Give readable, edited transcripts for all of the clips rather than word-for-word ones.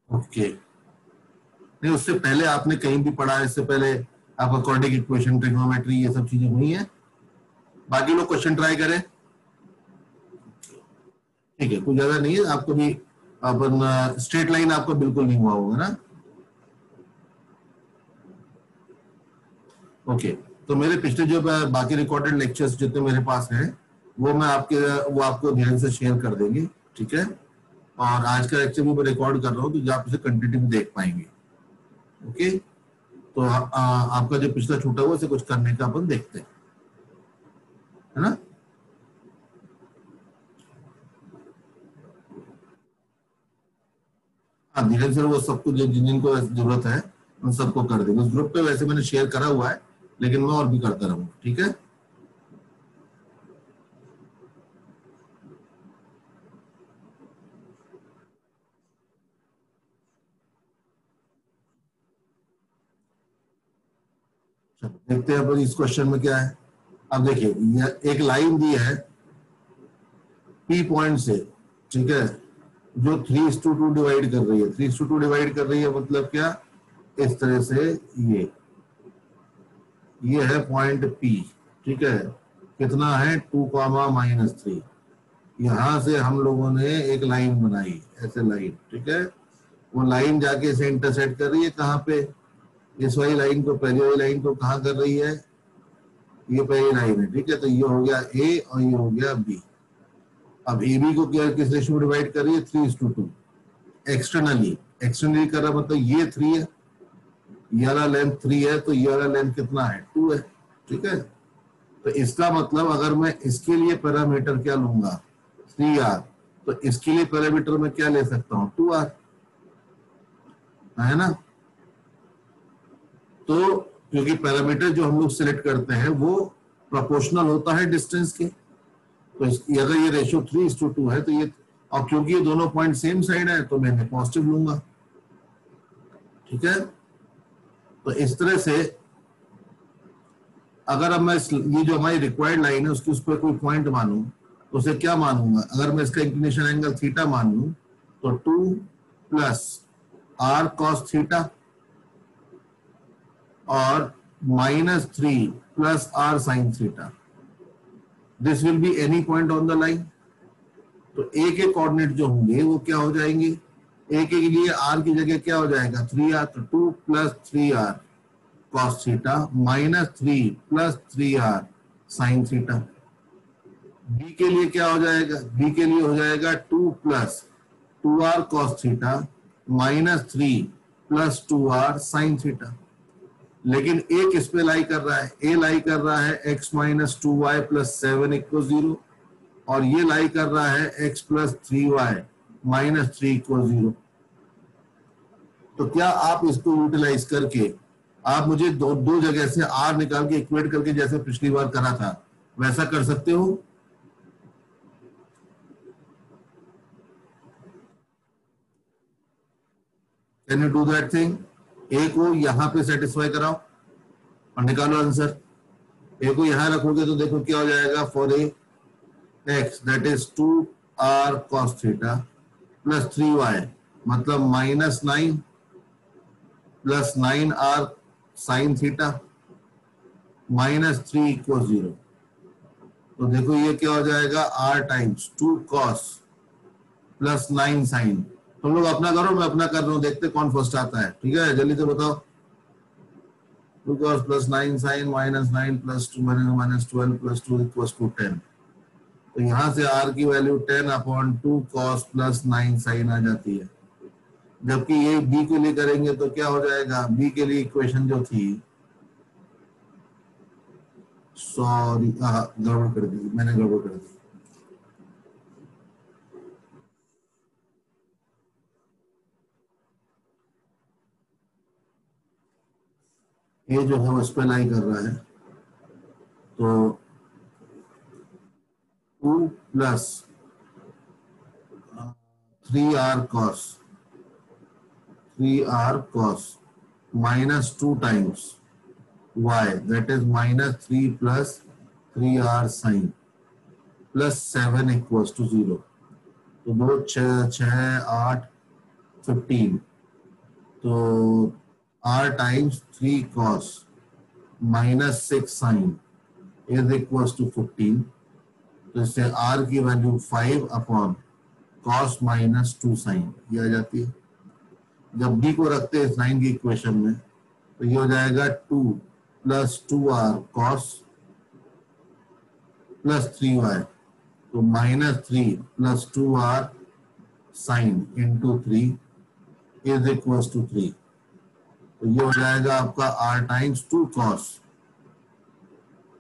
Okay, नहीं उससे पहले आपने कहीं भी पढ़ा, इससे पहले आपका क्वाड्रेटिक इक्वेशन, ट्रिग्नोमेट्री, ये सब चीजें हुई हैं? बाकी लोग क्वेश्चन ट्राई करें, ठीक है, कुछ ज्यादा नहीं है आपको भी। अपन स्ट्रेट लाइन आपको बिल्कुल नहीं हुआ होगा ना? ओके, तो मेरे पिछले जो बाकी रिकॉर्डेड लेक्चर्स जितने मेरे पास हैं वो आपको ध्यान से शेयर कर देंगे, ठीक है? और आज का लेक्चर भी मैं रिकॉर्ड कर रहा हूँ तो आप इसे कंटिन्यू देख पाएंगे। ओके, तो आपका जो पिछला छूटा हुआ इसे कुछ करने का अपन देखते हैं, है ना? हाँ, धीरे से वो सबको जिनको जरूरत है उन सबको कर देंगे। उस ग्रुप पे वैसे मैंने शेयर करा हुआ है, लेकिन मैं और भी करता रहूंगा, ठीक है? चलो देखते हैं अपन इस क्वेश्चन में क्या है। अब देखिए, एक लाइन दी है पी पॉइंट से, ठीक है, जो 3:2 डिवाइड कर रही है। 3:2 डिवाइड कर रही है मतलब क्या? इस तरह से ये है पॉइंट पी, ठीक है, कितना है 2, -3। यहां से हम लोगों ने एक लाइन बनाई, ऐसे लाइन, ठीक है। वो लाइन जाके इसे इंटरसेक्ट कर रही है कहाँ पे? इस वाली लाइन को, पहली वाली लाइन को कहाँ कर रही है? ये पहली लाइन है, ठीक है। तो ये हो गया ए और ये हो गया बी। अब ए बी को क्या किस रेशियो में डिवाइड कर रही है? 3:2। एक्सटर्नली, एक्सटर्नली कर रहा मतलब ये 3 है, ये वाला लेंथ 3 है, तो ये वाला लेंथ कितना है? 2 है, ठीक है। तो इसका मतलब अगर मैं इसके लिए पैरामीटर क्या लूंगा? 3r, तो इसके लिए पैरामीटर में क्या ले सकता हूँ? 2r, है ना? तो क्योंकि पैरामीटर जो हम लोग सिलेक्ट करते हैं वो प्रोपोर्शनल होता है डिस्टेंस के, तो अगर ये रेशियो 3:2 है तो ये, और क्योंकि ये दोनों पॉइंट सेम साइड है तो मैं पॉजिटिव लूंगा, ठीक है। तो इस तरह से अगर अब मैं ये जो हमारी रिक्वायर्ड लाइन है उसकी उस पर कोई पॉइंट मानूं तो उसे क्या मानूंगा? अगर मैं इसका इंक्लिनेशन एंगल थीटा मान लूं तो 2 + r cos थीटा और -3 + r sin theta. This will be any point on the line. तो ए के कोऑर्डिनेट जो होंगे वो क्या हो जाएंगे? ए के लिए r की जगह क्या हो जाएगा? 3r, तो 2 + 3r cos theta -3 + 3r sin theta. B के लिए क्या हो जाएगा? बी के लिए हो जाएगा 2 + 2r cos theta -3 + 2r sin theta. लेकिन ए किस पे लाई कर रहा है? ए लाई कर रहा है x - 2y + 7 = 0, और ये लाई कर रहा है x + 3y - 3 = 0। तो क्या आप इसको यूटिलाइज करके आप मुझे दो जगह से r निकाल के इक्वेट करके जैसे पिछली बार करा था वैसा कर सकते हो? Can you do that thing? A को यहां पे सेटिस्फाई कराओ और निकालो आंसर। ए को यहां रखोगे तो देखो क्या हो जाएगा? For a x that is 2r cos theta + 3y मतलब -9 + 9r sin थीटा -3 = 0। तो देखो ये क्या हो जाएगा? r times 2 cos + 9 sin। तुम लोग अपना करो, मैं अपना कर रहा हूँ, देखते कौन फर्स्ट आता है, ठीक है? जल्दी से बताओ। 2 cos + 9 sin -9 + 2 -12 + 2 = 10। तो यहां से r की वैल्यू 10/2 cos + 9 sin आ जाती है। जबकि ये b के लिए करेंगे तो क्या हो जाएगा? b के लिए इक्वेशन जो थी, सॉरी गड़बड़ कर दी मैंने, गड़बड़ कर दी। ये जो है उस पर लाई कर रहा है, तो 2 + 3r cos -2 times y that is -3 + 3r sin + 7 = 0। तो 2 6 6 8 15 तो r times 3 cos minus 6 sine is equal to 15। तो इससे r की value 5 upon cos minus 2 sine ये आ जाती है। जब b को रखते हैं साइन की इक्वेशन में तो ये हो जाएगा 2 plus 2r cos plus 3y, तो minus 3 plus 2r sine into 3 is equal to 3। तो ये हो जाएगा आपका r times 2 cos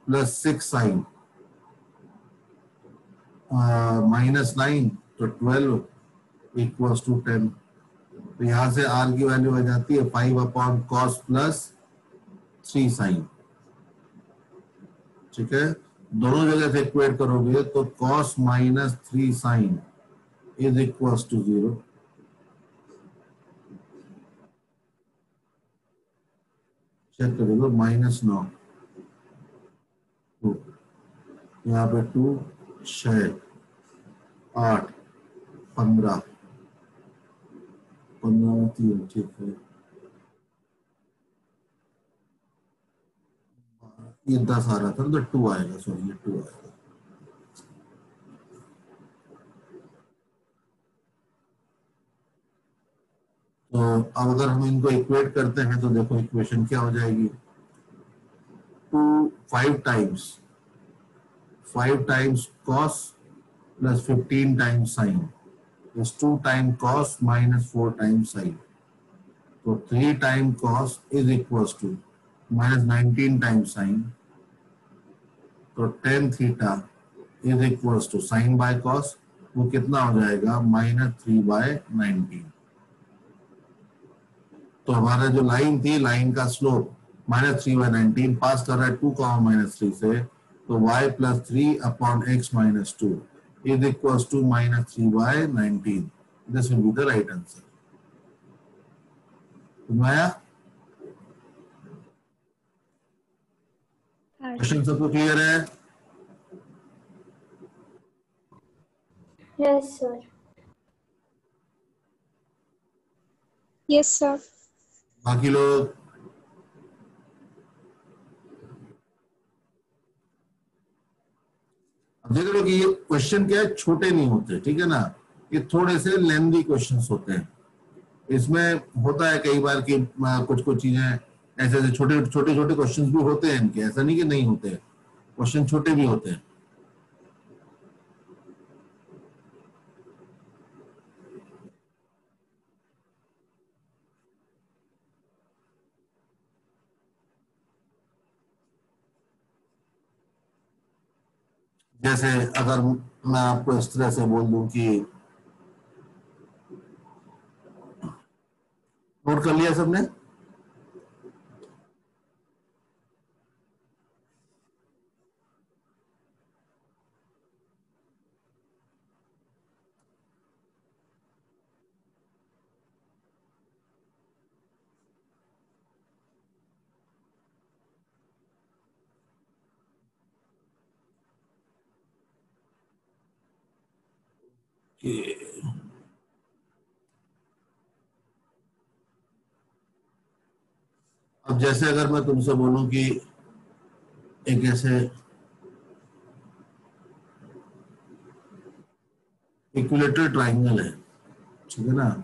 plus 6 sine minus 9, तो 12 इक्वल्स टू 10। तो यहां से r की वैल्यू आ जाती है 5 अपॉन cos प्लस 3 साइन। ठीक है, दोनों जगह से इक्वेट करोगे तो cos minus 3 sine is equals to 0। Check करोगे माइनस 9, यहाँ पे 2 6 8 15 15 3, ठीक है, ये 10 आ रहा था तो 2 आएगा, सॉरी ये 2 आएगा। तो अब अगर हम इनको इक्वेट करते हैं तो देखो इक्वेशन क्या हो जाएगी, 2 5 times cos plus 15 times sine is 2 time cos minus 4 times sine. तो 3 time cos is equal to minus 19 times sine, तो tan theta is equal to sine by cos, वो कितना हो जाएगा माइनस 3/19। तो हमारा जो लाइन थी, लाइन का स्लोप -3/19 पास कर रहा है 2 -3 से, तो y plus 3 upon x minus 2 is equal to -3/19। This will be the right answer. आया क्वेश्चन? सबको क्लियर है? Yes sir. Yes sir. बाकी लोग? अब देख लो कि ये क्वेश्चन क्या है, छोटे नहीं होते, ठीक है ना, ये थोड़े से लेंथी क्वेश्चंस होते हैं। इसमें होता है कई बार कि कुछ कुछ चीजें ऐसे ऐसे छोटे छोटे छोटे क्वेश्चंस भी होते हैं इनके, ऐसा नहीं कि नहीं होते, क्वेश्चन छोटे भी होते हैं। जैसे अगर मैं आपको इस तरह से बोल दूं कि, नोट कर लिया सबने? अब जैसे अगर मैं तुमसे बोलूं कि एक ऐसे इक्विलेटरल ट्राइंगल है, ठीक है ना,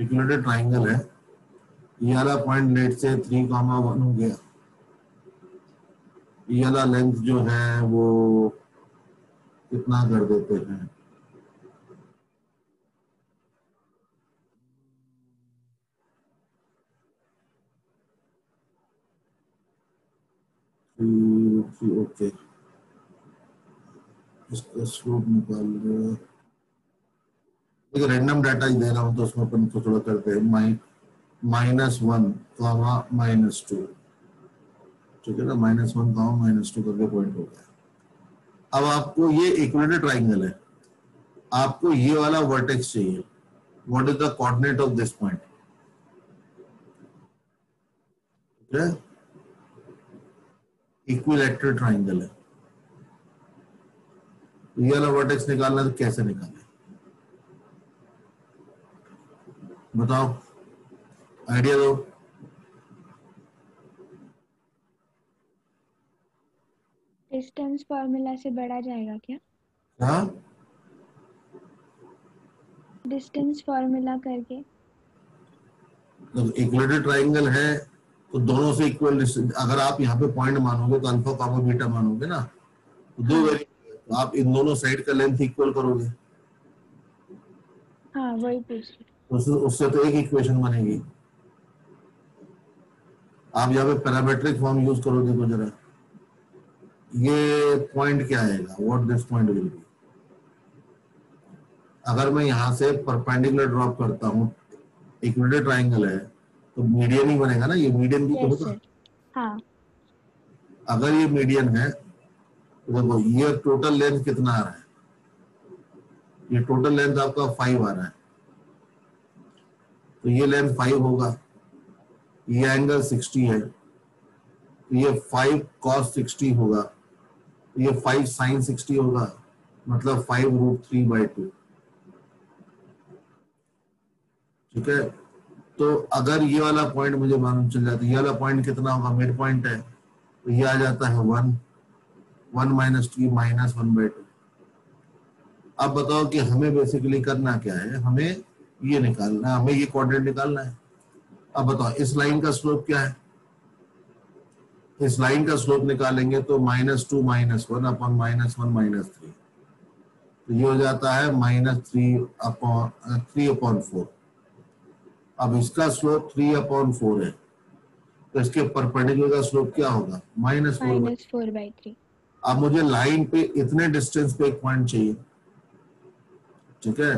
इक्विलेटरल ट्राइंगल है, ये वाला पॉइंट लेट से 3,1 हो गया, ये वाला लेंथ जो है वो कितना कर देते हैं, ओके, इसका स्लोप निकाल रहे, एक रैंडम डाटा ही दे रहा हूं तो उसमें अपन को थोड़ा करते हैं, -1, -2, ठीक है ना, -1, -2 करके पॉइंट हो गया। अब आपको ये इक्विलेटरल ट्राइंगल है, आपको ये वाला वर्टेक्स चाहिए, what is the coordinate of this point, ठीक है, इक्विलेटरल ट्राइंगल है, ये वाला वर्टेक्स निकालना, तो कैसे निकालें बताओ? आइडिया दो। डिस्टेंस फॉर्मूला से बढ़ा जाएगा क्या? हाँ, डिस्टेंस फॉर्मूला करके। तो इक्वलेटरल ट्राइंगल है तो दोनों से इक्वल डिस्टेंस, अगर आप यहाँ पे पॉइंट मानोगे तो अल्फा कॉमा बीटा मानोगे ना, तो दो हाँ वेरिएबल, तो आप इन दोनों साइड का लेंथ इक्वल करोगे, हाँ वही पूछ रही। तो उससे तो एक इक्वेशन बनेगी। आप यहाँ पे पैरामेट्रिक फॉर्म यूज करो, देखो जरा ये पॉइंट क्या आएगा, what this point will be. अगर मैं यहाँ से परपेंडिकुलर ड्रॉप करता हूँ, इक्विलेटरल ट्राइंगल है तो मीडियन ही बनेगा ना, ये मीडियन भी तो यस होगा। सर। हाँ अगर ये मीडियन है तो देखो ये टोटल लेंथ कितना आ रहा है, ये टोटल लेंथ आपका 5 आ रहा है, तो ये लेंथ 5 होगा, ये एंगल 60 है, तो ये 5 cos 60 होगा, तो ये 5 sin 60 होगा, मतलब 5√3/2। ठीक है, तो अगर ये वाला पॉइंट मुझे मालूम चल जाता है, ये वाला पॉइंट कितना होगा, मिड पॉइंट है, तो ये आ जाता है 1, 1 - 3 -1/2। अब बताओ कि हमें बेसिकली करना क्या है, हमें ये निकालना, हमें ये कोऑर्डिनेट निकालना है। अब बताओ इस लाइन का स्लोप क्या है, इस लाइन का स्लोप निकालेंगे तो -2 - 1 अपॉन -1 - 3, तो ये हो जाता है -3/4। अब इसका स्लोप 3/4 है, तो इसके परपेंडिकुलर का स्लोप क्या होगा, -4/। -4/3। अब मुझे लाइन पे इतने डिस्टेंस पे एक पॉइंट चाहिए, ठीक है,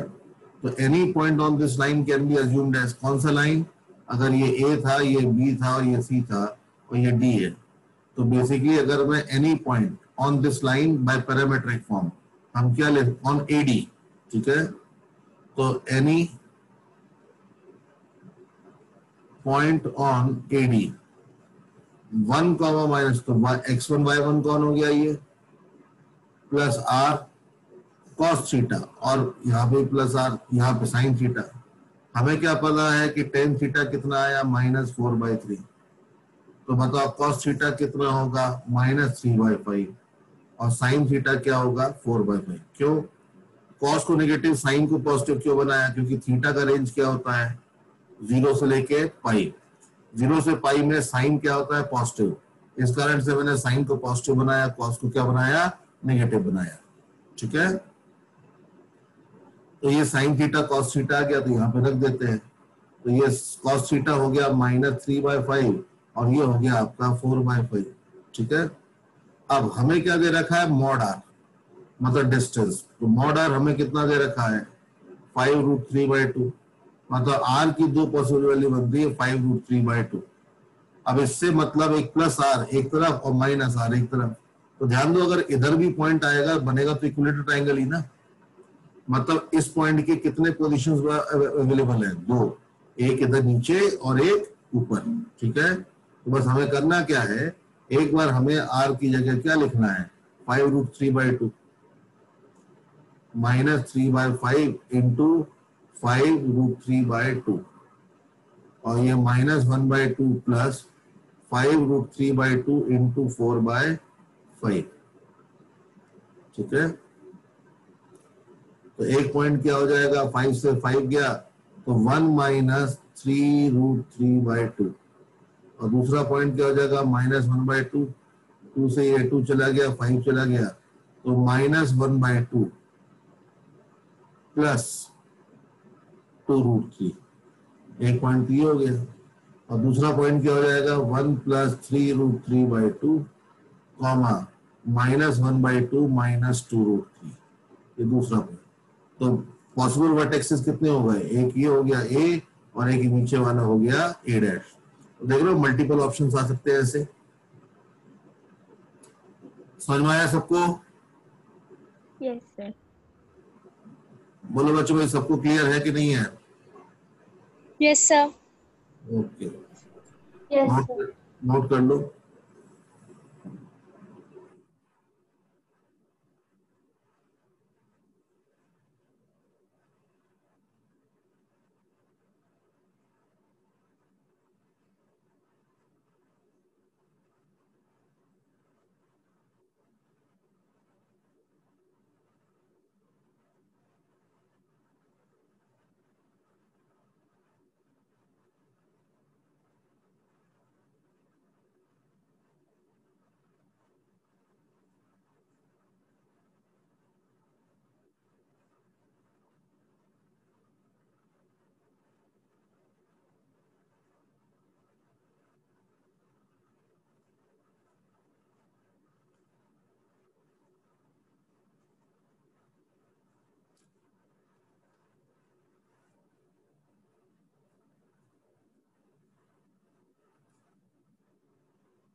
तो any point on this line can be assumed as, कौन सा लाइन, अगर ये ए था, ये बी था और ये सी था और ये डी है, तो बेसिकली अगर मैं any point on this line by parametric form, हम क्या ले, ऑन एडी, ठीक है, तो any point on AD 1, minus, तो x1/1 कौन हो गया, ये प्लस आर कॉस थीटा, और यहाँ पे प्लस आर, यहाँ पे साइन थीटा। हमें क्या पता है कि टेन थीटा कितना आया, -4/3, तो बताओ कॉस थीटा कितना होगा, -3/5, और साइन थीटा क्या होगा, 4/5। क्यों कॉस को नेगेटिव, साइन को पॉजिटिव क्यों बनाया, क्योंकि थीटा का रेंज क्या होता है, 0 से लेके पाई, 0 से पाई में साइन क्या होता है, पॉजिटिव, इस कारण से मैंने साइन को पॉजिटिव बनाया, कॉस को क्या बनाया, नेगेटिव बनाया। ठीक है, तो ये साइन थीटा कॉस थीटा आ गया, तो यहाँ पे रख देते हैं, तो ये कॉस थीटा हो गया -3/5 और ये हो गया आपका 4/5। ठीक है, अब हमें क्या दे रखा है, मॉड आर, मतलब डिस्टेंस, तो मॉड आर हमें कितना दे रखा है, 5√3/2, मतलब आर की दो पॉसिबल वैल्यू बनती है 5√3/2। अब इससे मतलब एक प्लस आर एक तरफ और माइनस आर एक तरफ, तो ध्यान दो अगर इधर भी पॉइंट आएगा बनेगा तो इक्विलेटरल ट्रायंगल ही ना, मतलब इस पॉइंट के कितने पोजीशंस अवेलेबल है, दो, एक इधर नीचे और एक ऊपर। ठीक है, तो बस हमें करना क्या है, एक बार हमें आर की जगह क्या लिखना है, 5√3/2 -3/5 इंटू 5√3/2, और ये -1/2 प्लस 5√3/2 इंटू 4/5। ठीक है, तो एक पॉइंट क्या हो जाएगा, 5 से 5 गया तो 1 - 3√3/2, और दूसरा पॉइंट क्या हो जाएगा, -1/2, 2 से ये 2 चला गया, 5 चला गया, तो -1/2 प्लस 2√3, एक पॉइंट ये हो गया, और दूसरा पॉइंट क्या हो जाएगा, 1 + 3√3/2 कॉमा -1/2 - 2√3, ये दूसरा पॉइंट। तो पॉसिबल वर्टेक्सेस कितने हो गए, एक ये हो गया ए और एक नीचे वाला हो गया ए डैश। तो देख रहे हो मल्टीपल ऑप्शंस आ सकते हैं ऐसे, समझ में आया सबको? Yes sir. बोलो बच्चों भाई, सबको क्लियर है कि नहीं है? Yes sir. Okay, yes sir. Note कर लो।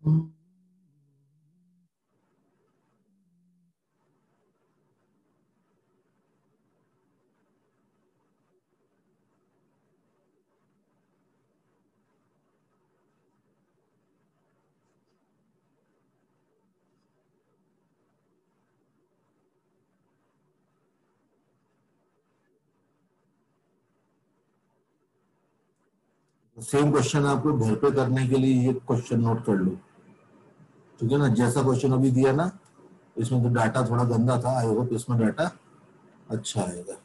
सेम क्वेश्चन आपको घर पे करने के लिए ये क्वेश्चन नोट कर लो, ठीक है ना। जैसा क्वेश्चन अभी दिया ना, इसमें तो डाटा थोड़ा गंदा था, आई होप इसमें डाटा अच्छा आएगा।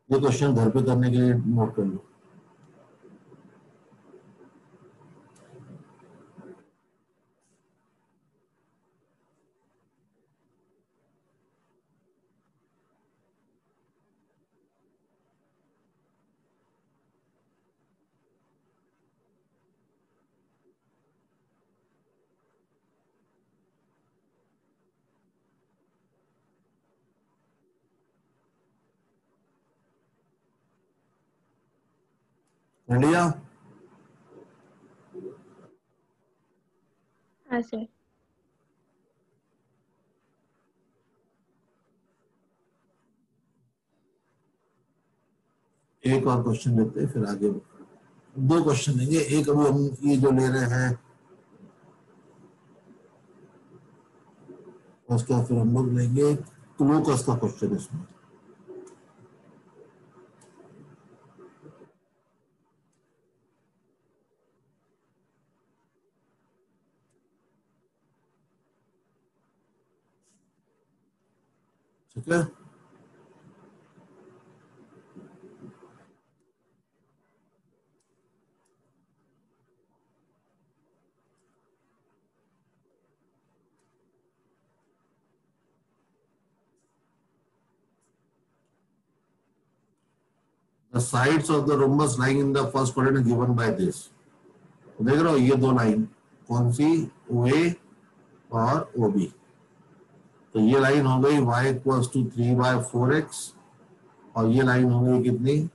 ये क्वेश्चन घर पे करने के लिए नोट कर लो। इंडिया हाँ सर। एक और क्वेश्चन लेते हैं फिर आगे। दो क्वेश्चन लेंगे, एक अभी हम ये जो ले रहे हैं उसका, फिर हम लोग लेंगे क्लोकस का क्वेश्चन इसमें। ठीक है, the sides of the rhombus lying in the first quadrant is given by this। देख रहे हो ये दो लाइन कौन सी, OA और OB। तो ये लाइन हो गई y इक्वल्स टू 3/4x और ये लाइन हो गई कितनी,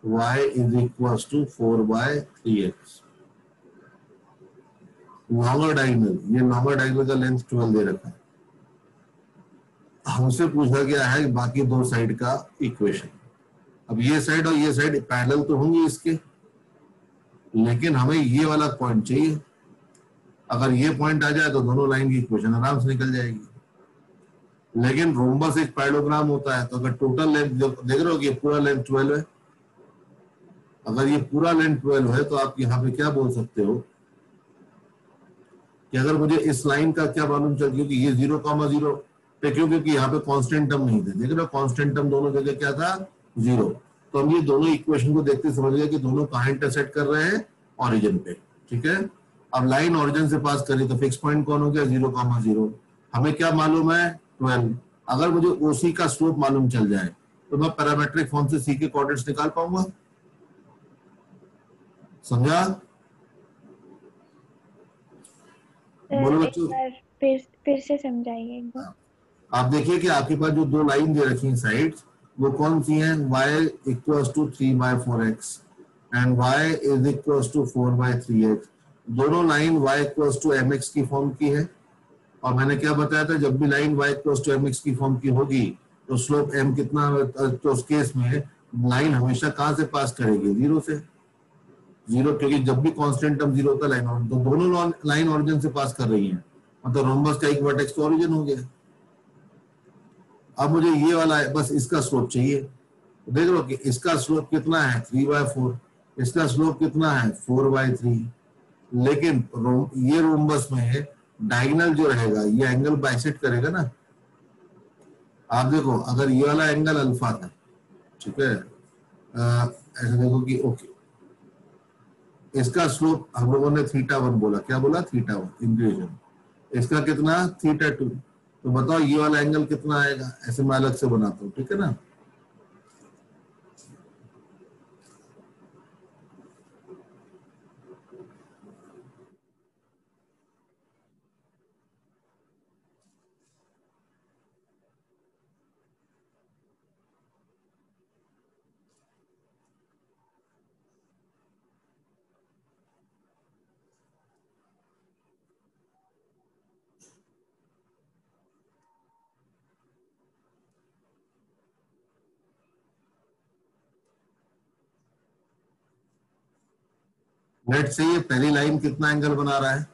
y is equals to 4/3x। Longer diagonal, ये लॉन्गर डायगोनल का लेंथ 12 दे रखा है। हमसे पूछा गया है बाकी दो साइड का इक्वेशन। अब ये साइड और ये साइड पैरेलल तो होंगे इसके, लेकिन हमें ये वाला पॉइंट चाहिए। अगर ये पॉइंट आ जाए तो दोनों लाइन की इक्वेशन आराम से निकल जाएगी। लेकिन रोम्बस एक पैरेललोग्राम होता है, तो अगर टोटल लेंथ देख रहे हो कि पूरा लेंथ 12 है, अगर ये पूरा लेंथ 12 है तो आप यहाँ पे क्या बोल सकते हो कि अगर मुझे इस लाइन का क्या मालूम चल, क्योंकि ये 0,0 पे, क्योंकि यहाँ पे कांस्टेंट टर्म नहीं थे, देख रहे हो कांस्टेंट टर्म दोनों जगह क्या था, 0। तो हम ये दोनों इक्वेशन को देखते समझ गए कि दोनों कहाँ इंटरसेक्ट कर रहे हैं, ओरिजिन पे। ठीक है, अब लाइन ओरिजिन से पास करी तो फिक्स पॉइंट कौन हो गया, 0,0। हमें क्या मालूम है, 12। अगर मुझे ओसी का स्लोप मालूम चल जाए तो मैं पैरामेट्रिक फॉर्म से सी के कोऑर्डिनेट्स निकाल पाऊंगा। समझा? बोलो एक बच्चों। बार फिर से समझाइए एक बार। आप देखिए कि आपके पास जो दो लाइन दे रखी हैं साइड्स, वो कौन सी हैं, y equals to 3/4x and y is equals to 4/3x। दोनों line y equals to mx की फॉर्म की है, और मैंने क्या बताया था, जब भी line y equals to mx की फॉर्म की होगी तो स्लोप m कितना, तो उस केस में लाइन हमेशा कहां से पास करेगी, 0 से। 0, क्योंकि जब भी कांस्टेंट टर्म 0 होता है लाइन, और तो दोनों लाइन ओरिजिन से पास कर रही है, मतलब रोम्बस का एक वर्टेक्स तो ओरिजिन हो गया। अब मुझे ये वाला है, बस इसका स्लोप चाहिए। देख लो कि इसका स्लोप कितना है, 3/4। इसका स्लोप कितना है, 4/3। लेकिन ये रोम्बस में डायगोनल जो रहेगा ये एंगल बाइसेक्ट करेगा ना। आप देखो अगर ये वाला एंगल अल्फा था, ठीक है, ऐसे देखो कि ओके, इसका स्लोप हम लोगों ने θ1 बोला, क्या बोला, θ1 इंक्रीजन। इसका कितना, θ2। तो बताओ ये वाला एंगल कितना आएगा, ऐसे मैं अलग से बनाता हूँ, ठीक है ना। लेट्स से ये पहली लाइन कितना एंगल बना रहा है,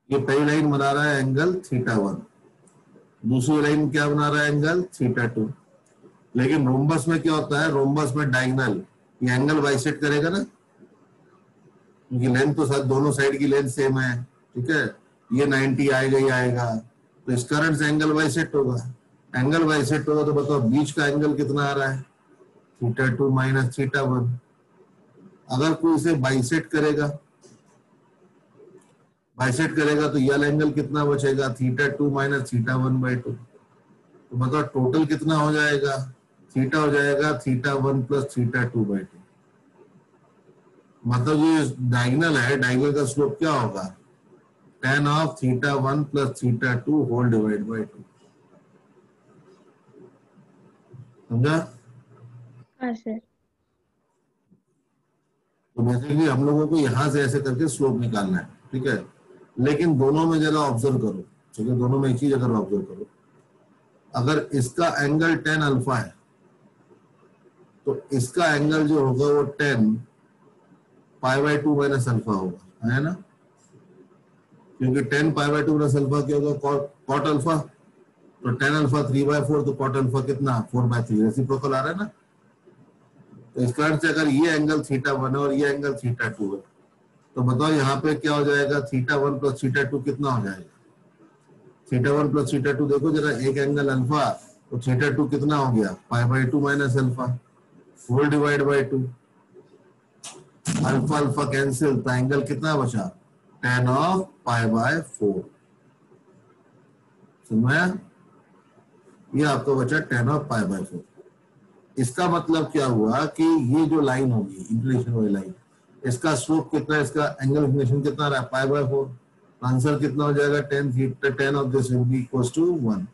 ये पहली लाइन बना रहा है एंगल θ1, दूसरी लाइन क्या बना रहा है एंगल θ2। लेकिन रोम्बस में क्या होता है, रोम्बस में डायगोनल ये एंगल बाइसेक्ट करेगा ना, क्योंकि लेंथ तो साथ दोनों साइड की लेंथ सेम है, ठीक है, ये 90 आएगा ही आएगा, तो इस कारण से एंगल बाइसेक्ट होगा। एंगल बाइसेक्ट होगा तो बताओ बीच का एंगल कितना आ रहा है, θ2 माइनस θ1। अगर कोई इसे बाइसेक्ट करेगा, बाइसेक्ट करेगा तो यह एंगल कितना बचेगा, θ2 माइनस θ1/2। तो बताओ टोटल कितना हो जाएगा, थीटा हो जाएगा θ1 प्लस θ2/2। मतलब ये डायगोनल है, डायगोनल का स्लोप क्या होगा, tan of θ1 plus θ2 whole divide by 2। समझा? हाँ सर। तो बेसिकली हम लोगों को यहां से ऐसे करके स्लोप निकालना है, ठीक है। लेकिन दोनों में जरा ऑब्जर्व करो, ठीक है, दोनों में एक ही जगह ऑब्जर्व करो। अगर इसका एंगल tan अल्फा है तो इसका एंगल जो होगा वो tan π/2 माइनस अल्फा होगा, है ना, क्योंकि tan π/2 माइनस अल्फा क्या होगा, cot अल्फा, तो tan अल्फा 3/4, तो cot अल्फा कितना 4/3, रेसिप्रोकल आ रहा है ना। तो इस कारण से अगर ये एंगल θ1 है और ये एंगल θ2 है, तो बताओ यहाँ पे क्या हो जाएगा, θ1 प्लस θ2 कितना हो जाएगा, θ1 प्लस θ2 देखो जरा, एक एंगल अल्फा, तो θ2 कितना हो गया π/2 minus alpha whole divide by 2। Alpha alpha cancel, तो एंगल कितना बचा, tan ऑफ π/4। समझा? ये आपको बचा tan ऑफ π/4। इसका मतलब क्या हुआ कि ये जो लाइन होगी इंक्लिनेशन वाली लाइन, इसका स्लोप कितना है, इसका एंगल इंक्लिनेशन कितना रहा है π/4। आंसर कितना हो जाएगा, tan of this will be equals to 1।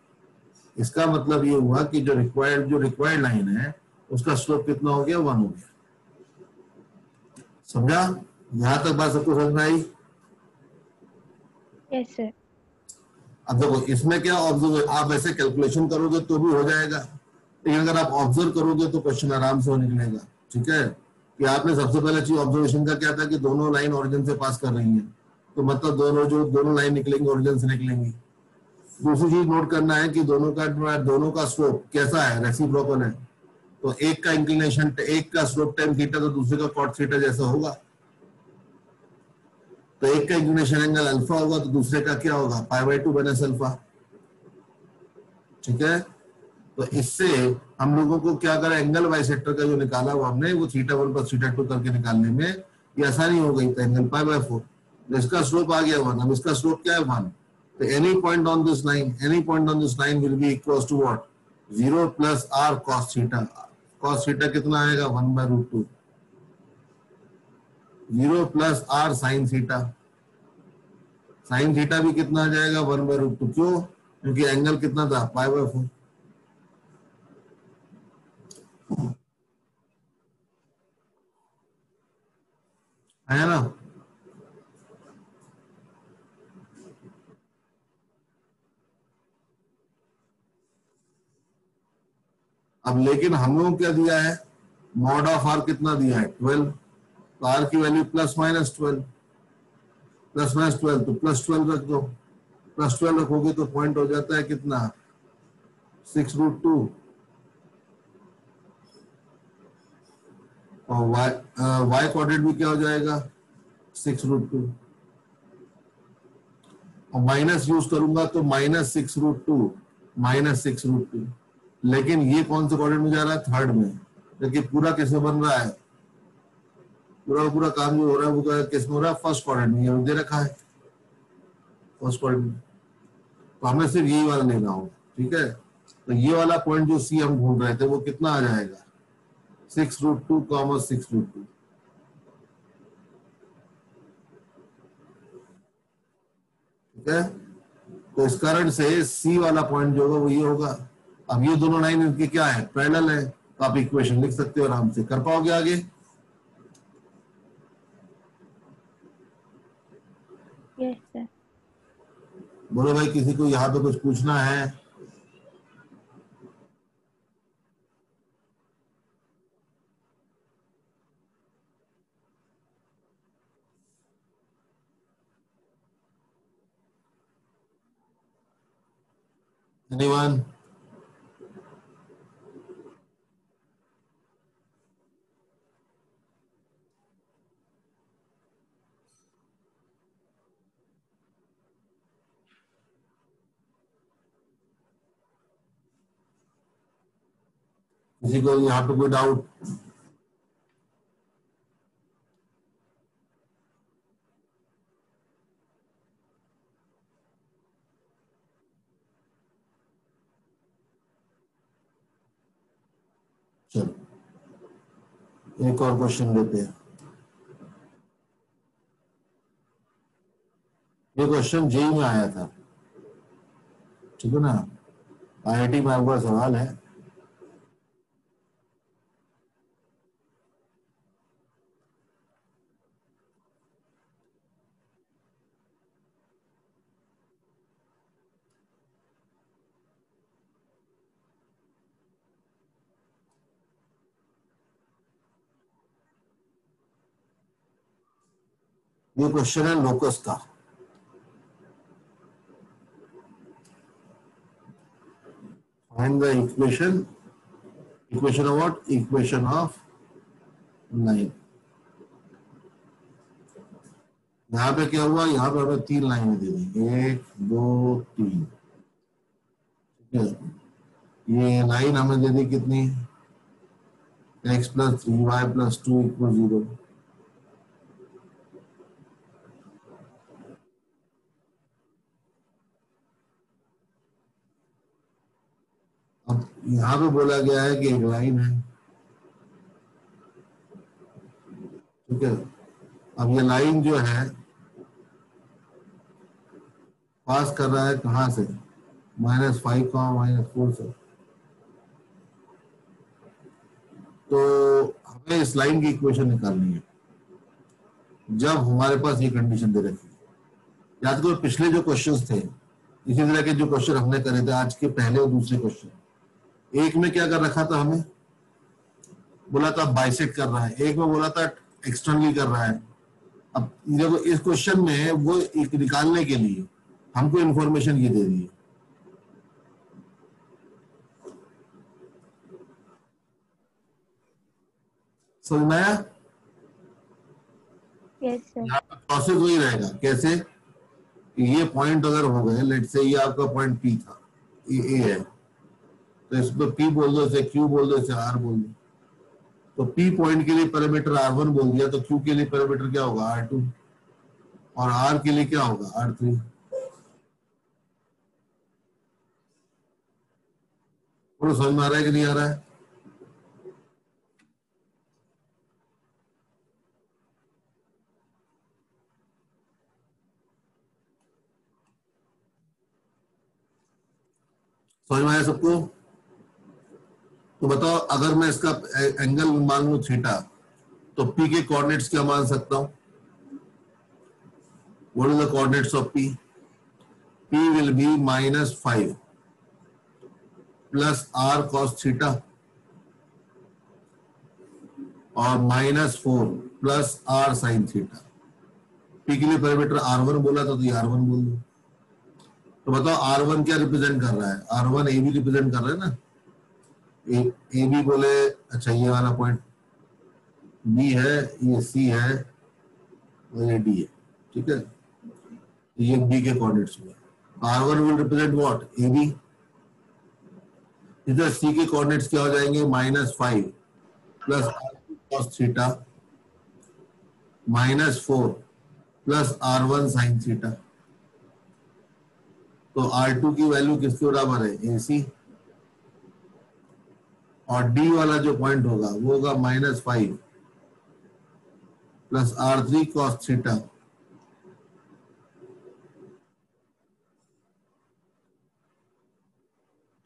इसका मतलब ये हुआ कि जो रिक्वायर्ड लाइन है उसका स्लोप कितना हो गया, 1 हो गया। समझा? यहां तक बात सबको समझ में आई? Yes sir. अब देखो इसमें क्या ऑब्जर्व, आप ऐसे कैलकुलेशन करोगे तो भी हो जाएगा, लेकिन अगर आप ऑब्जर्व करोगे तो क्वेश्चन आराम से हो निकलेगा, ठीक है। कि आपने सबसे पहले चीज ऑब्जर्वेशन का क्या था कि दोनों लाइन ओरिजिन से पास कर रही हैं, तो मतलब दोनों लाइन निकलेंगी ओरिजिन से निकलेंगी। दूसरी चीज नोट करना है कि दोनों का स्लोप कैसा है, रेसिप्रोकल है, तो एक का इंक्लिनेशन, एक का स्लोप tan थीटा तो दूसरे का cot थीटा जैसा होगा। तो एक का इंक्लिनेशन एंगल अल्फा होगा तो दूसरे का क्या होगा, π/2 माइनस अल्फा, ठीक है। तो इससे हम लोगों को क्या करें, एंगल बाइसेक्टर का जो निकाला वो हमने, वो θ1 प्लस θ2 करके निकालने में ये आसानी हो गई। तो एंगल π/4, इसका स्लोप आ गया 1, अब इसका स्लोप क्या है 1। तो any point on this line will be equals to what, 0 plus r cos theta. cos theta कितना आएगा 1/√2, 0 plus r sin theta. sin theta भी कितना आ जाएगा 1/√2, क्यों, क्योंकि एंगल कितना था π/4, है ना। अब लेकिन हम लोगों क्या दिया है, मॉड ऑफ आर कितना दिया है 12, तो आर की वैल्यू प्लस माइनस 12, तो प्लस 12 रख दो, प्लस 12 रखोगे तो पॉइंट हो जाता है कितना 6√2, और वाई कोऑर्डिनेट भी क्या हो जाएगा 6√2, और माइनस यूज करूंगा तो -6√2, लेकिन ये कौन से कोऑर्डिनेट में जा रहा है, थर्ड में, लेकिन पूरा कैसे बन रहा है, पूरा काम जो हो रहा है वो किस में हो रहा है, फर्स्ट कोऑर्डिनेट में, ये दे रखा है फर्स्ट कोऑर्डिनेट। तो हमें सिर्फ यही वाला लेना होगा, ठीक है। तो ये वाला पॉइंट जो सी हम ढूंढ रहे थे वो कितना आ जाएगा 6√2, 6√2, ठीक है। तो इस कारण से सी वाला पॉइंट जो होगा वो ये होगा। अब ये दोनों लाइन इनके क्या है, पैरेलल है, तो आप इक्वेशन लिख सकते हो, आराम से कर पाओगे आगे। Yes sir. बोलो भाई, किसी को यहाँ पे कुछ पूछना है? Anyone? किसी को यहाँ पे कोई डाउट? चलो एक और क्वेश्चन लेते हैं। ये क्वेश्चन जेई में आया था, ठीक है ना। आईआईटी में आपका सवाल है, ये क्वेश्चन है लोकस का। Find the equation of what? Equation of line. यहाँ पे क्या हुआ? यहाँ पे हमें 3 लाइनें दे दी, 1 2 3, ठीक है। ये लाइन हमें दे दी कितनी? x + 3 y + 2 = 0। अब यहाँ पे बोला गया है कि एक लाइन है, ठीक है। अब ये लाइन जो है पास कर रहा है कहाँ से? -5, -4 से। तो हमें इस लाइन की इक्वेशन निकालनी है जब हमारे पास ये कंडीशन दे रखी है। याद करो पिछले जो क्वेश्चंस थे, इसी तरह के जो क्वेश्चन हमने करे थे आज के पहले और दूसरे क्वेश्चन, एक में क्या कर रखा था? हमें बोला था बाइसेक्ट कर रहा है, एक में बोला था एक्सटर्नली कर रहा है। अब देखो इस क्वेश्चन में वो एक निकालने के लिए हमको इंफॉर्मेशन ये दे दी है। समझ में आया? Yes sir. यहाँ पे प्रोसेस वही रहेगा। कैसे? ये पॉइंट अगर हो गए, लेट से ये आपका पॉइंट पी था, ये ए है, तो इसको पी बोल दो, इसे क्यू बोल दो, इसे आर बोल दो। तो पी पॉइंट के लिए पैरामीटर R1 बोल दिया, तो क्यू के लिए पैरामीटर क्या होगा? R2, और आर के लिए क्या होगा? R3। थोड़ा समझ में आ रहा है कि नहीं आ रहा है? समझ में आया सबको? तो बताओ, अगर मैं इसका एंगल मान लूं थीटा, तो पी के कोऑर्डिनेट्स क्या मान सकता हूं? What is the coordinates of P? P will be -5 plus r cos theta और -4 plus r sin theta. P के लिए पैरामीटर R1 बोला था, तो ये R1 बोल दो। तो बताओ R1 क्या रिप्रेजेंट कर रहा है? R1 ए बी रिप्रेजेंट कर रहा है ना। ए बी बोले, अच्छा ये वाला पॉइंट बी है, ये सी है और ये डी है, ठीक है। ये बी के कोऑर्डिनेट्स हुए। R1 will represent what? A B. इधर सी के कोऑर्डिनेट्स क्या हो जाएंगे? -5 plus cos theta -4 plus R1 sin theta. तो R2 की वैल्यू किसके बराबर है? AC। और D वाला जो पॉइंट होगा वो होगा -5 प्लस R3 cos थीटा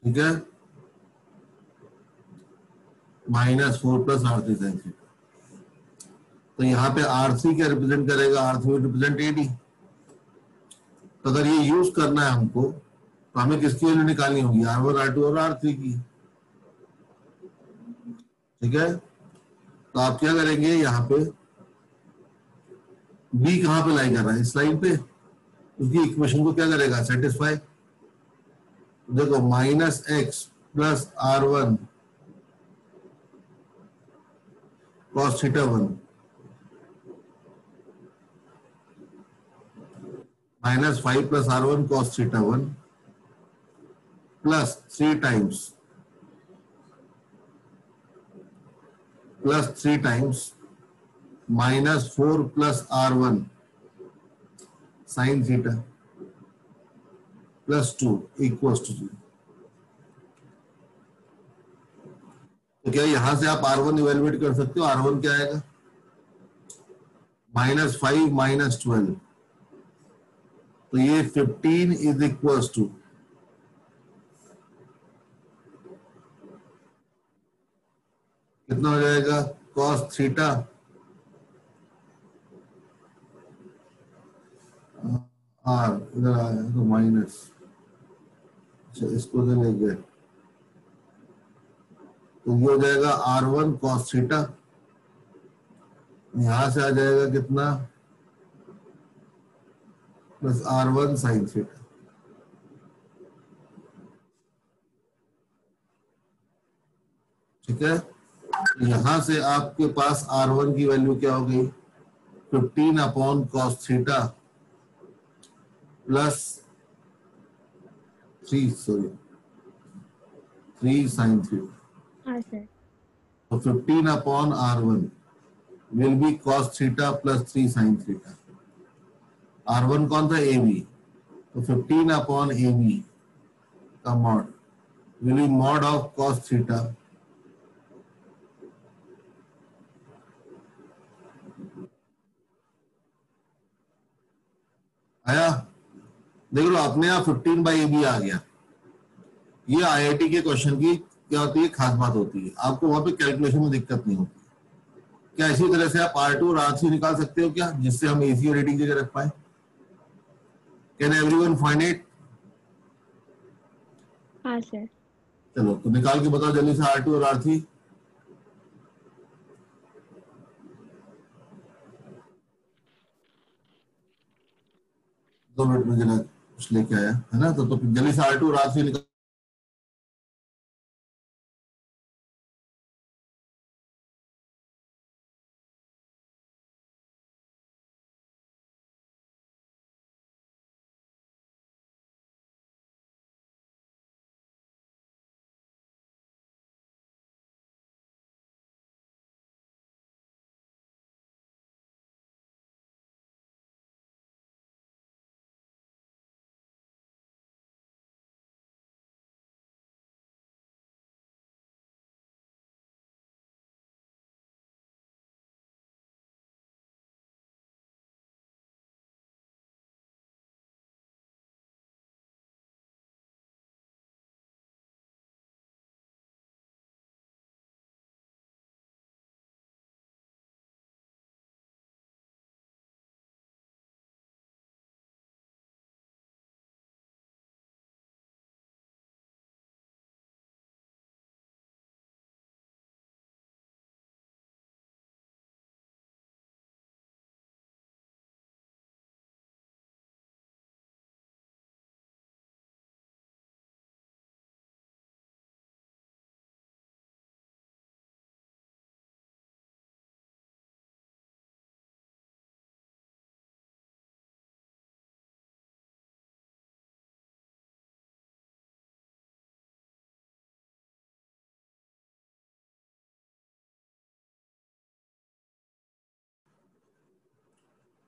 ठीक है, -4 प्लस R3 sin थीटा। तो यहाँ पे R3 क्या रिप्रेजेंट करेगा? R3 represent AD। तो अगर ये यूज करना है हमको, तो हमें किसकी वैल्यू निकालनी होगी? R1, R2 और R3 की, ठीक है। तो आप क्या करेंगे? यहाँ पे B कहाँ पे लाई कर रहा है? इस लाइन पे। उसकी इक्वेशन को क्या करेगा? सेटिस्फाई। देखो minus x plus R1 cos theta 1 minus 5 plus R1 cos theta 1 plus 3 times minus 4 plus R1 sine theta plus 2 equals to 0। तो क्या यहां से आप R1 इवेलुएट कर सकते हो? R1 क्या आएगा? -5 -12, तो ये 15 इज इक्वल्स टू कितना हो जाएगा? cos थीटा R, इधर आया तो माइनस, अच्छा इसको इधर ले गए तो ये हो जाएगा R1 cos थीटा, यहां से आ जाएगा कितना? Plus R1 sine theta. ठीक है, तो यहां से आपके पास R1 की वैल्यू क्या हो गई? 15 upon cos theta plus 3 sine theta. हाँ सर। तो 15 upon R1 will be cos theta plus 3 sine theta. R1 कौन था? AB, तो 15 अपॉन AB का mod will be mod of cos theta आया। देख लो अपने आप 15 बाई AB आ गया। ये IIT के क्वेश्चन की क्या होती है, खास बात होती है, आपको वहां पे कैलकुलेशन में दिक्कत नहीं होती। क्या इसी तरह से आप R2 और R3 निकाल सकते हो क्या, जिससे हम AC और रेटिंग जगह रख पाए? Can everyone find it? हाँ सर। चलो तो निकाल के बताओ जल्दी से R2 और R3। 2 मिनट में जरा कुछ लेके आया है ना, तो जल्दी से R2 और R3 निकाल।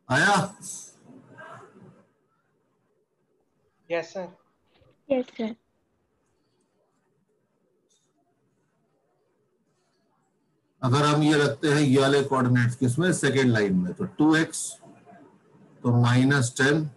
आया? Yes sir. Yes sir. अगर हम ये रखते हैं ये वाले कोऑर्डिनेट्स किसमें? सेकेंड लाइन में, तो 2x तो -10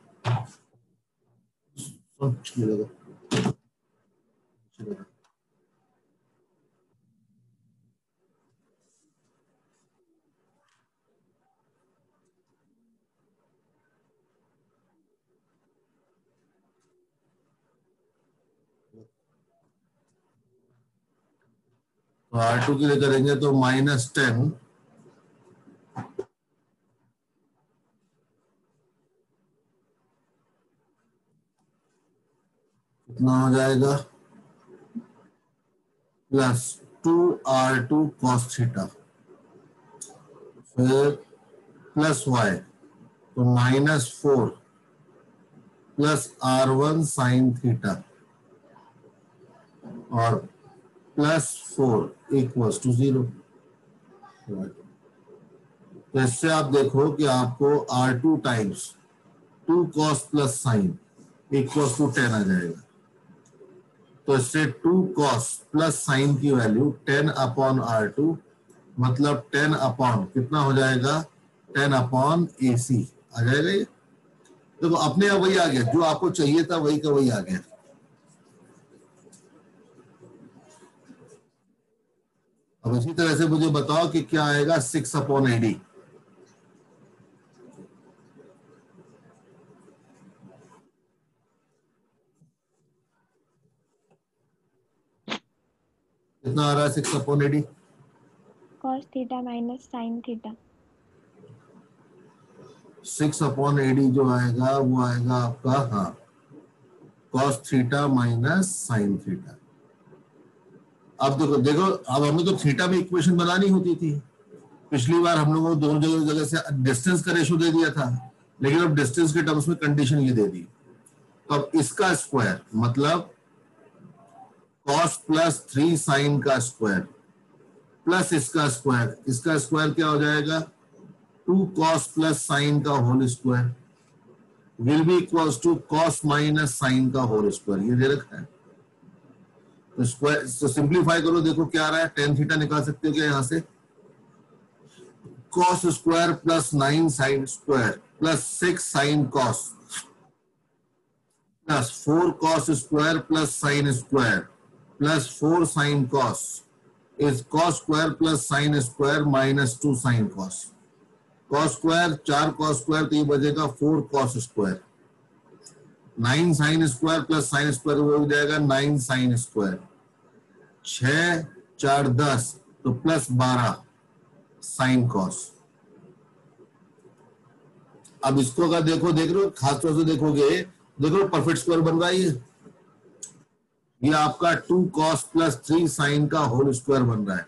तो R2 के लिए करेंगे तो -10 कितना कितना हो जाएगा प्लस 2r2 cos थीटा, फिर प्लस y तो -4 प्लस r1 साइन थीटा और +4 इक्वल्स टू 0। तो इससे आप देखो कि आपको r2 times 2 cos plus sine equals to 10 आ जाएगा। तो इससे 2 cos प्लस साइन की वैल्यू 10 अपॉन r2 मतलब 10 अपॉन कितना हो जाएगा 10 अपॉन AC आ जाएगा। ये देखो अपने आप वही आ गया, जो आपको चाहिए था वही का वही आ गया। अब इसी तरह से मुझे बताओ कि क्या आएगा 6 अपॉन AD। कितना आ रहा है 6 upon AD? cos theta minus sine theta. 6 upon AD जो आएगा वो आएगा आपका हाँ cos theta minus sine theta. अब देखो देखो अब हमें तो थीटा में इक्वेशन बनानी होती थी। पिछली बार हम लोगों को दोनों जगह से डिस्टेंस का रेशो दे दिया था, लेकिन अब डिस्टेंस के टर्म्स में कंडीशन ये दे दी। तो अब इसका स्क्वायर मतलब cos प्लस 3 साइन का स्क्वायर प्लस इसका स्क्वायर क्या हो जाएगा 2 cos प्लस साइन का whole square will be equals to cos minus sine का होल स्क्वायर। ये दे रखा है। तो स्क्वायर तो सिंप्लीफाई करो, देखो क्या आ रहा है। tan थीटा निकाल सकते हो क्या यहां से, cos square plus 9 sine square plus 6 sine cos plus 4 cos square plus sine square plus 4 sine cos is cos square plus sine square minus 2 sine cos। cos square 4 cos square तो ये बचेगा 4 cos square. 9 sine square plus sine square वो हो जाएगा 9 sine square. 6 4 10 तो plus 12 sine cos. अब इसको अगर देखो देख रहे हो खासतौर से देखोगे, देखो परफेक्ट स्क्वायर बन रहा है ये आपका 2 cos प्लस 3 साइन का होल स्क्वायर बन रहा है।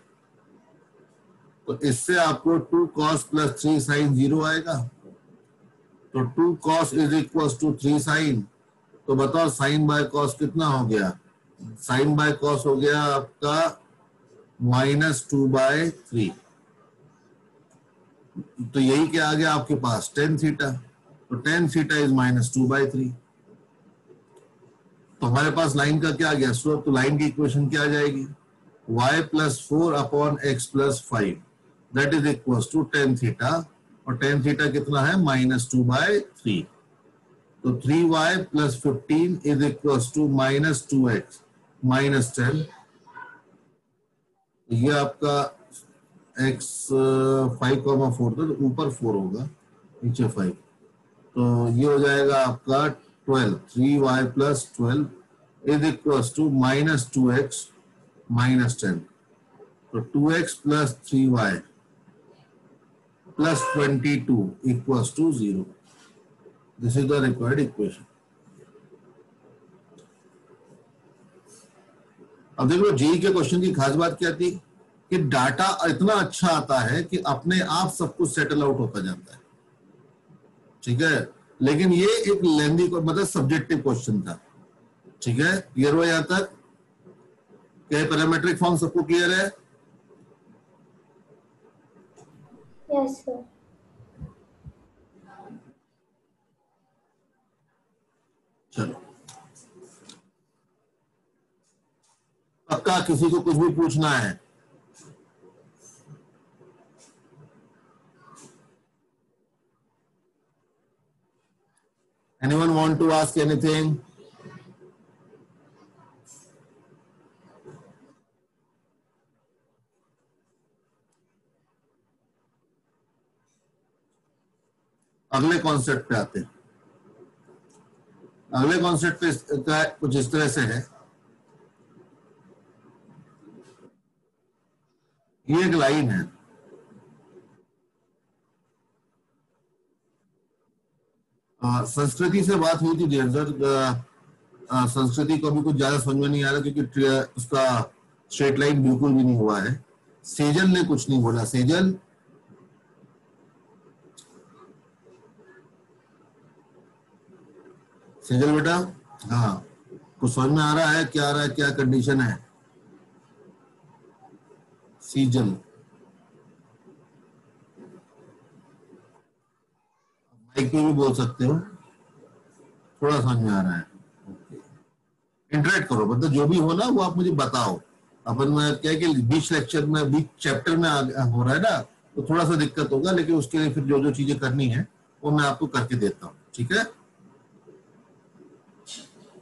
तो इससे आपको 2 cos प्लस 3 साइन 0 आएगा। तो 2 cos is equal to 3 sine. तो बताओ साइन बाय कॉस कितना हो गया, साइन बाय कॉस हो गया आपका -2/3। तो यही क्या आ गया आपके पास tan थीटा। तो tan थीटा इज -2/3। तो हमारे पास लाइन का क्या आ गया स्लोप। तो लाइन की इक्वेशन क्या आ जाएगी y plus 4 upon x plus 5 that is equal to tan theta. और tan थीटा कितना है -2/3। तो 3y plus 15 is equal to -2x minus 10। ये आपका x 5,4 तो ऊपर 4 होगा नीचे 5। तो ये हो जाएगा आपका 12। 3y plus 12 is equal to -2x minus 10। तो 2x plus 3y plus 22 equals to 0। This is the required equation. अब देखो जेईई के क्वेश्चन की खास बात क्या थी कि डाटा इतना अच्छा आता है कि अपने आप सब कुछ सेटल आउट होता जाता है, ठीक है। लेकिन ये एक लेंदी मतलब सब्जेक्टिव क्वेश्चन था, ठीक है। क्लियर हुआ यहां तक? क्या पैरामेट्रिक फॉर्म सबको क्लियर है? Yes sir. चलो पक्का किसी को कुछ भी पूछना है? Anyone want to ask anything? अगले कॉन्सेप्ट पे आते हैं। अगले कॉन्सेप्ट पे कुछ इस तरह से है। ये एक लाइन है, संस्कृति से बात हुई थी देर सर संस्कृति को भी कुछ ज्यादा समझ में नहीं आ रहा क्योंकि उसका स्ट्रेट लाइन बिल्कुल भी नहीं हुआ है। सेजल ने कुछ नहीं बोला। सेजल, सेजल बेटा, हाँ कुछ समझ में आ रहा है? क्या आ रहा है, क्या कंडीशन है? सीजल, माइक पे भी बोल सकते हो, थोड़ा समझ में आ रहा है। इंटरेक्ट करो, मतलब जो भी हो ना वो आप मुझे बताओ। अपन में क्या है कि बीच लेक्चर में, बीच चैप्टर में हो रहा है ना, तो थोड़ा सा दिक्कत होगा, लेकिन उसके लिए फिर जो जो चीजें करनी है वो मैं आपको करके देता हूँ, ठीक है?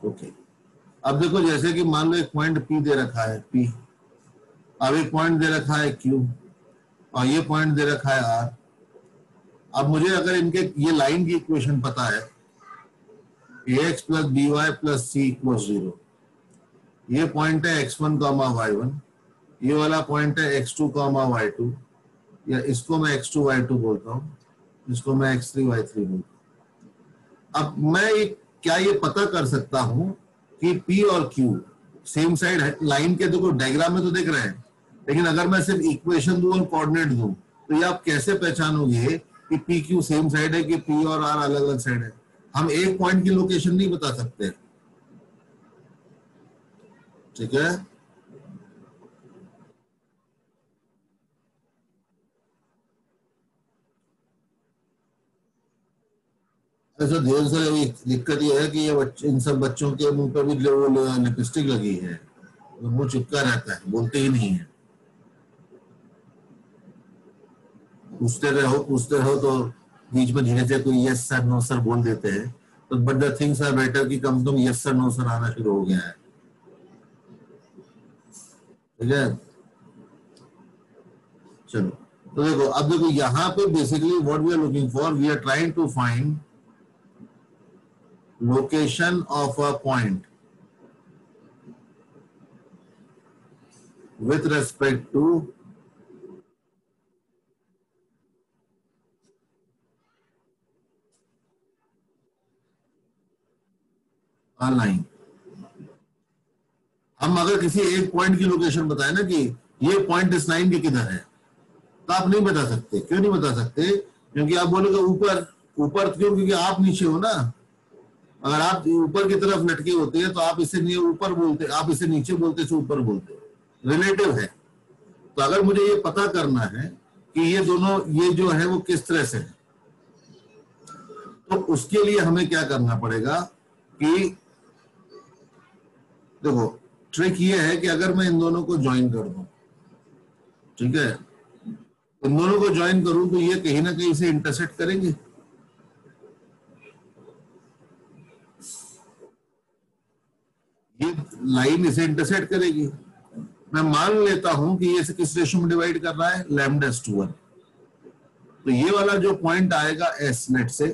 ओके, अब देखो जैसे कि मान लो एक पॉइंट P दे रखा है P, अब एक पॉइंट दे रखा है Q और ये पॉइंट दे रखा है R। अब मुझे अगर इनके ये लाइन की इक्वेशन पता है ax plus b y plus c equal 0, ये पॉइंट है x1 कॉमा y1, ये वाला पॉइंट है x2 कॉमा y2, या इसको मैं x2 y2 बोलता हूँ, इसको मैं x3 y3 बोलता हूँ। अब मैं क्या ये पता कर सकता हूं कि P और Q सेम साइड लाइन के, देखो डायग्राम में तो देख रहे हैं, लेकिन अगर मैं सिर्फ इक्वेशन दूं और कोऑर्डिनेट दूं तो ये आप कैसे पहचानोगे कि P Q सेम साइड है कि P और R अलग अलग साइड है? हम एक पॉइंट की लोकेशन नहीं बता सकते, ठीक है? ऐसा ध्यान से, दिक्कत ये है कि ये इन सब बच्चों के मुंह पे भी लिपस्टिक लगी है, मुंह चिपका रहता है, बोलते ही नहीं है। पूछते रहो तो बीच में धीरे से कोई यस सर नो सर बोल देते हैं, तो but the things are better कि कम से कम यस सर नो सर आना शुरू हो गया है, ठीक है? चलो, तो देखो, अब देखो यहाँ पे basically what we are looking for, we are trying to find location of a point with respect to a line। हम अगर किसी एक पॉइंट की लोकेशन बताए ना कि ये पॉइंट इस लाइन के किधर है, तो आप नहीं बता सकते। क्यों नहीं बता सकते? क्योंकि आप बोलोगे ऊपर। ऊपर क्यों? क्योंकि आप नीचे हो ना। अगर आप ऊपर की तरफ लटके होते हैं तो आप इसे ऊपर बोलते, आप इसे नीचे बोलते से ऊपर बोलते, रिलेटिव है। तो अगर मुझे ये पता करना है कि ये दोनों, ये जो है वो किस तरह से है, तो उसके लिए हमें क्या करना पड़ेगा कि देखो, ट्रिक ये है कि अगर मैं इन दोनों को ज्वाइन कर दूं, ठीक है, इन दोनों को ज्वाइन करूं तो ये कहीं ना कहीं से इंटरसेक्ट करेंगे। ये लाइन इसे इंटरसेक्ट करेगी। मैं मान लेता हूं कि ये किस रेशियो में डिवाइड कर रहा है, λ/1। तो ये वाला जो पॉइंट आएगा एस नेट से,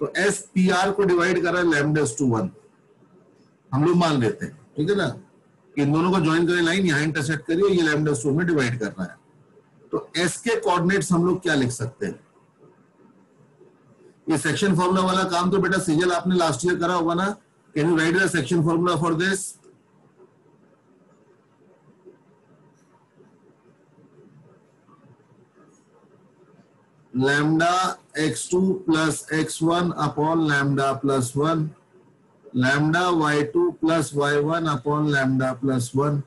तो एस पी आर को डिवाइड कर रहा है λ/1, हम लोग मान लेते हैं, ठीक है ना, कि इन दोनों को ज्वाइन करें लाइन, यहां इंटरसेक्ट करिए, ये λ/1 में डिवाइड कर रहा है। तो एस के कोऑर्डिनेट्स हम लोग क्या लिख सकते हैं? ये सेक्शन फॉर्मूला वाला काम तो बेटा सीजल आपने लास्ट ईयर करा होगा ना। Can you right the section formula for this? Lambda x2 plus x1 upon lambda plus 1, lambda y2 plus y1 upon lambda plus 1।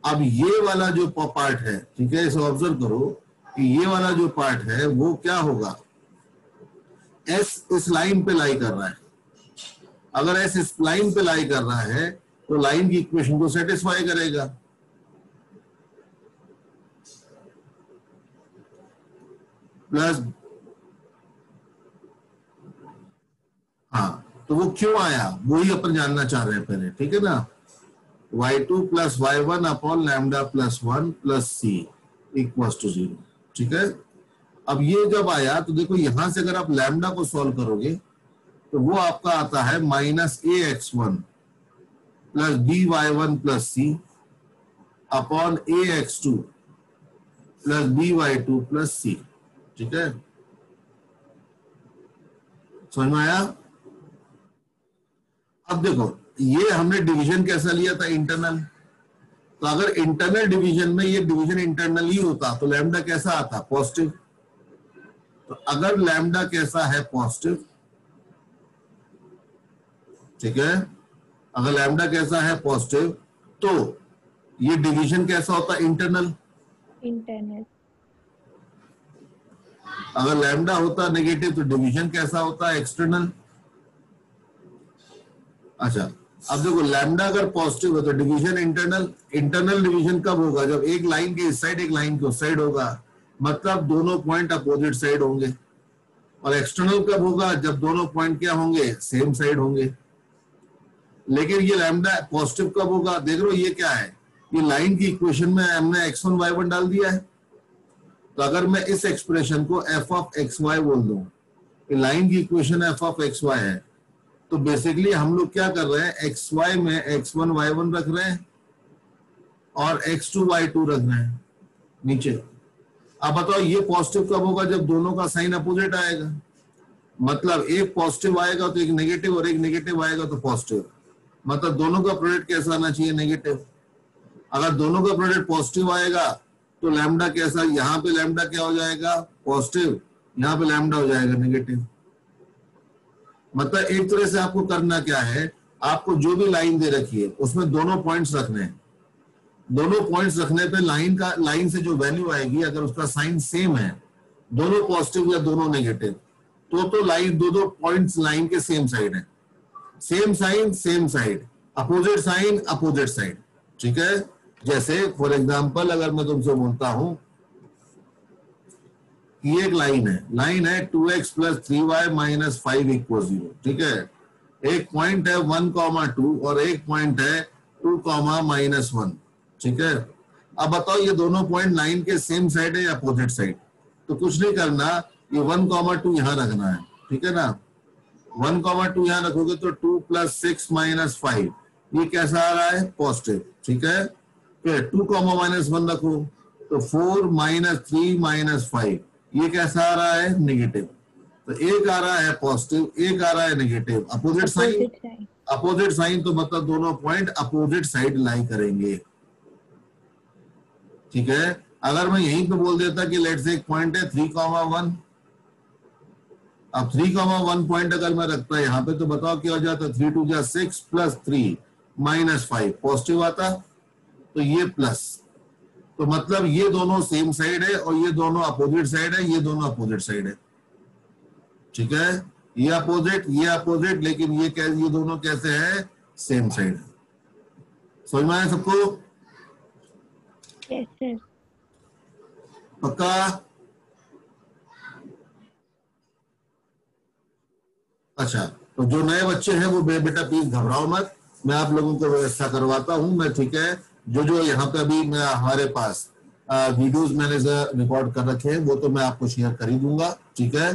अब ये वाला जो पार्ट है, ठीक है, इसे ऑब्जर्व करो कि ये वाला जो पार्ट है वो क्या होगा, s इस लाइन पे लाई कर रहा है। अगर s इस लाइन पे लाई कर रहा है तो लाइन की इक्वेशन को सेटिस्फाई करेगा। प्लस, हाँ, तो वो क्यों आया वही अपन जानना चाह रहे हैं पहले, ठीक है ना। y2 plus y1 upon lambda plus 1 plus C equals to 0, ठीक है। अब ये जब आया तो देखो यहां से अगर आप लैम्डा को सॉल्व करोगे तो वो आपका आता है -ax1 plus by1 plus c upon ax2 plus by2 plus c, ठीक है। समझ में आया? अब देखो ये हमने डिवीजन कैसा लिया था, इंटरनल। तो अगर इंटरनल डिवीजन में ये डिवीजन इंटरनल ही होता तो लैम्डा कैसा आता, पॉजिटिव। तो अगर लैम्डा कैसा है, पॉजिटिव, ठीक है, अगर लैम्डा कैसा है पॉजिटिव, तो ये डिवीजन कैसा होता है, इंटरनल। इंटरनल। अगर लैम्डा होता नेगेटिव तो डिवीजन कैसा होता है, एक्सटर्नल। अच्छा, अब देखो लैम्डा अगर पॉजिटिव है तो डिवीजन इंटरनल। इंटरनल डिवीजन कब होगा, जब एक लाइन के इस साइड एक लाइन के उस साइड होगा, मतलब दोनों पॉइंट अपोजिट साइड होंगे। और एक्सटर्नल कब होगा, जब दोनों पॉइंट क्या होंगे, सेम साइड होंगे। लेकिन ये लैम्डा पॉजिटिव कब होगा, देख लो ये क्या है, ये लाइन की इक्वेशन में हमने x1 y1 डाल दिया है। तो अगर मैं इस एक्सप्रेशन को f ऑफ एक्स वाई बोल दूं, लाइन की equation f of x y है, तो बेसिकली हम लोग क्या कर रहे हैं, एक्स वाई में x1 y1 रख रहे हैं और x2 y2 रख रहे हैं नीचे। अब बताओ ये पॉजिटिव कब होगा, जब दोनों का साइन अपोजिट आएगा। मतलब एक पॉजिटिव आएगा तो एक नेगेटिव, और एक नेगेटिव आएगा तो पॉजिटिव। मतलब दोनों का प्रोडक्ट कैसा आना चाहिए, नेगेटिव। अगर दोनों का प्रोडक्ट पॉजिटिव आएगा तो लैम्डा कैसा, यहाँ पे लैम्डा क्या हो जाएगा, पॉजिटिव, यहाँ पे लैम्डा हो जाएगा नेगेटिव। मतलब एक तरह से आपको करना क्या है, आपको जो भी लाइन दे रखी है उसमें दोनों पॉइंट्स रखने हैं। दोनों पॉइंट्स रखने पे लाइन से जो वैल्यू आएगी, अगर उसका साइन सेम है, दोनों पॉजिटिव या दोनों नेगेटिव, तो लाइन दो पॉइंट्स लाइन के सेम साइड है। Same sign same side, opposite sign opposite side, ठीक है। जैसे फॉर एग्जांपल अगर मैं तुमसे बोलता हूं ये एक लाइन है 2x plus 3y minus 5 equal 0, ठीक है। एक पॉइंट है 1,2 और एक पॉइंट है 2,-1, ठीक है। अब बताओ ये दोनों पॉइंट लाइन के सेम साइड है या अपोजिट साइड। तो कुछ नहीं करना, ये 1,2 यहां रखना है, ठीक है ना। 1,2 यहां रखोगे तो 2 प्लस 6 माइनस 5, ये कैसा आ रहा है, पॉजिटिव, ठीक है। फिर 2,-1 रखो तो 4 माइनस 3 माइनस 5, ये कैसा आ रहा है, नेगेटिव। तो एक आ रहा है पॉजिटिव, एक आ रहा है नेगेटिव, अपोजिट साइन, तो मतलब दोनों पॉइंट अपोजिट साइड लाई करेंगे, ठीक है। अगर मैं यहीं पे बोल देता कि लेट्स से एक पॉइंट है 3,1, अब 3,1 पॉइंट अगर मैं रखता है यहाँ पे, तो बताओ क्या हो जाता, 3 2 जा 6 प्लस 3 माइनस 5, पॉजिटिव आता, तो ये प्लस। तो मतलब ये दोनों सेम साइड है और ये दोनों अपोजिट साइड है, ये दोनों अपोजिट साइड है, ठीक है। ये अपोजिट, लेकिन ये दोनों कैसे है, सेम साइड है। समझ में आया सबको? Yes sir. पक्का? अच्छा, तो जो नए बच्चे हैं वो बेटा प्लीज घबराओ मत, मैं आप लोगों को व्यवस्था करवाता हूं मैं, ठीक है। जो यहाँ पे अभी हमारे पास वीडियोस मैंने रिकॉर्ड कर रखे हैं वो तो मैं आपको शेयर कर ही दूंगा, ठीक है।